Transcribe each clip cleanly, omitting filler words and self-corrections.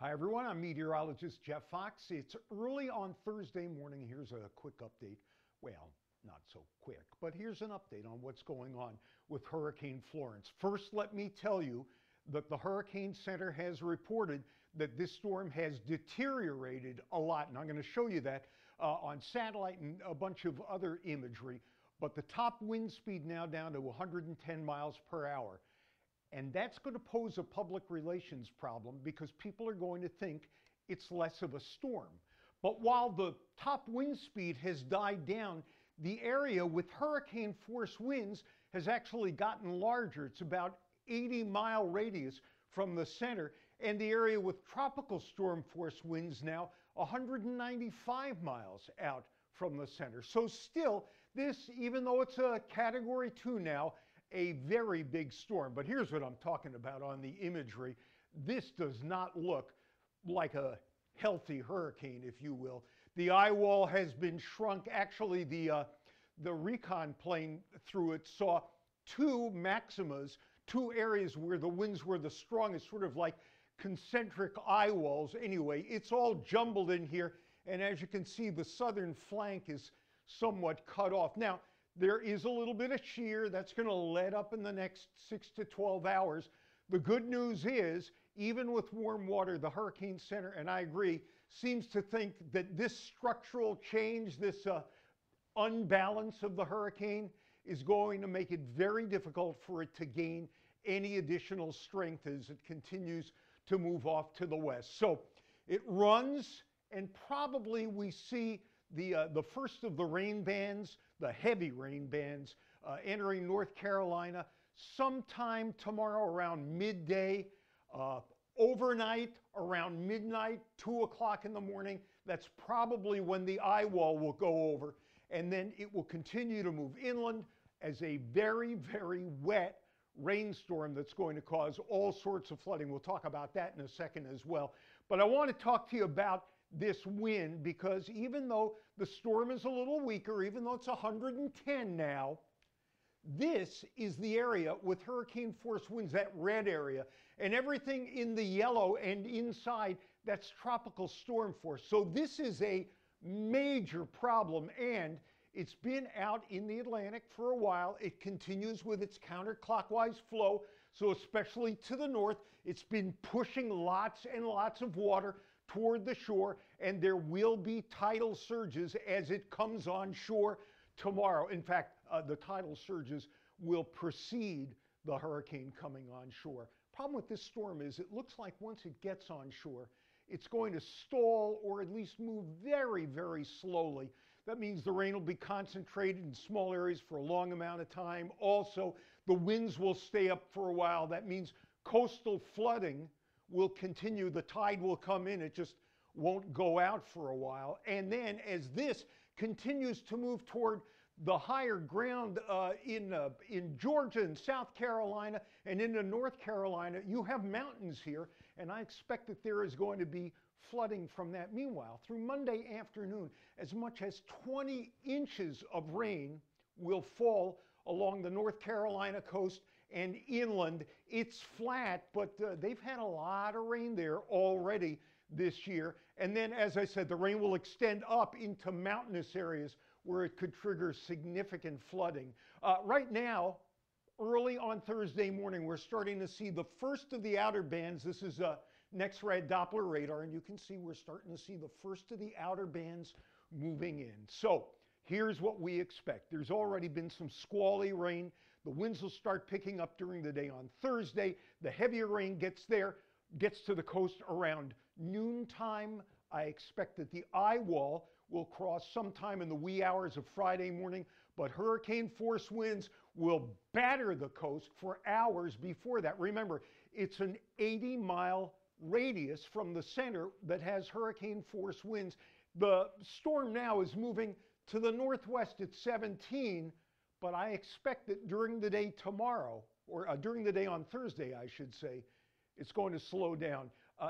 Hi everyone, I'm meteorologist Geoff Fox. It's early on Thursday morning. Here's a quick update. Well, not so quick, but here's an update on what's going on with Hurricane Florence. First, let me tell you that the Hurricane Center has reported that this storm has deteriorated a lot, and I'm going to show you that on satellite and a bunch of other imagery. But the top wind speed now down to 110 miles per hour. And that's going to pose a public relations problem because people are going to think it's less of a storm. But while the top wind speed has died down, the area with hurricane force winds has actually gotten larger. It's about 80-mile radius from the center, and the area with tropical storm force winds now 195 miles out from the center. So still, this, even though it's a Category 2 now, a very big storm. But here's what I'm talking about on the imagery. This does not look like a healthy hurricane, if you will. The eye wall has been shrunk. Actually, the recon plane through it saw two maximas, two areas where the winds were the strongest, sort of like concentric eye walls. Anyway, it's all jumbled in here. And as you can see, the southern flank is somewhat cut off. Now, there is a little bit of shear that's going to let up in the next 6 to 12 hours. The good news is, even with warm water, the Hurricane Center, and I agree, seems to think that this structural change, this unbalance of the hurricane, is going to make it very difficult for it to gain any additional strength as it continues to move off to the west. So it runs, and probably we see the first of the rain bands, the heavy rain bands, entering North Carolina sometime tomorrow around midday, overnight around midnight, 2 o'clock in the morning. That's probably when the eye wall will go over, and then it will continue to move inland as a very, very wet rainstorm that's going to cause all sorts of flooding. We'll talk about that in a second as well. But I want to talk to you about this wind, because even though the storm is a little weaker, even though it's 110 now, this is the area with hurricane force winds, that red area, and everything in the yellow and inside, that's tropical storm force. So this is a major problem, and it's been out in the Atlantic for a while. It continues with its counterclockwise flow, so especially to the north, it's been pushing lots and lots of water toward the shore, and there will be tidal surges as it comes on shore tomorrow. In fact, the tidal surges will precede the hurricane coming on shore. Problem with this storm is it looks like once it gets on shore, it's going to stall or at least move very, very slowly. That means the rain will be concentrated in small areas for a long amount of time. Also, the winds will stay up for a while. That means coastal flooding will continue. The tide will come in. It just won't go out for a while. And then as this continues to move toward the higher ground in Georgia and South Carolina and into North Carolina, you have mountains here, and I expect that there is going to be flooding from that. Meanwhile, through Monday afternoon, as much as 20 inches of rain will fall along the North Carolina coast and inland. It's flat, but they've had a lot of rain there already this year. And then, as I said, the rain will extend up into mountainous areas where it could trigger significant flooding. Right now, early on Thursday morning, we're starting to see the first of the outer bands. This is next-rad Doppler radar, and you can see we're starting to see the first of the outer bands moving in. So here's what we expect. There's already been some squally rain. The winds will start picking up during the day on Thursday. The heavier rain gets to the coast around noontime. I expect that the eye wall will cross sometime in the wee hours of Friday morning, but hurricane force winds will batter the coast for hours before that. Remember, it's an 80-mile radius from the center that has hurricane force winds. The storm now is moving to the northwest at 17, but I expect that during the day tomorrow, or during the day on Thursday, I should say, it's going to slow down.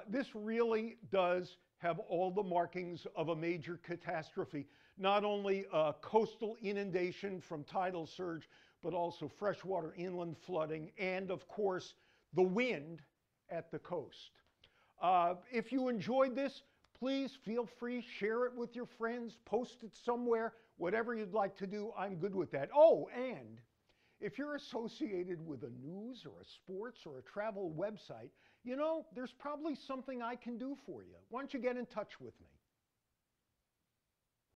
This really does have all the markings of a major catastrophe. Not only coastal inundation from tidal surge, but also freshwater inland flooding, and of course, the wind at the coast. If you enjoyed this, please feel free, share it with your friends, post it somewhere, whatever you'd like to do, I'm good with that. Oh, and if you're associated with a news or a sports or a travel website, you know, there's probably something I can do for you. Why don't you get in touch with me?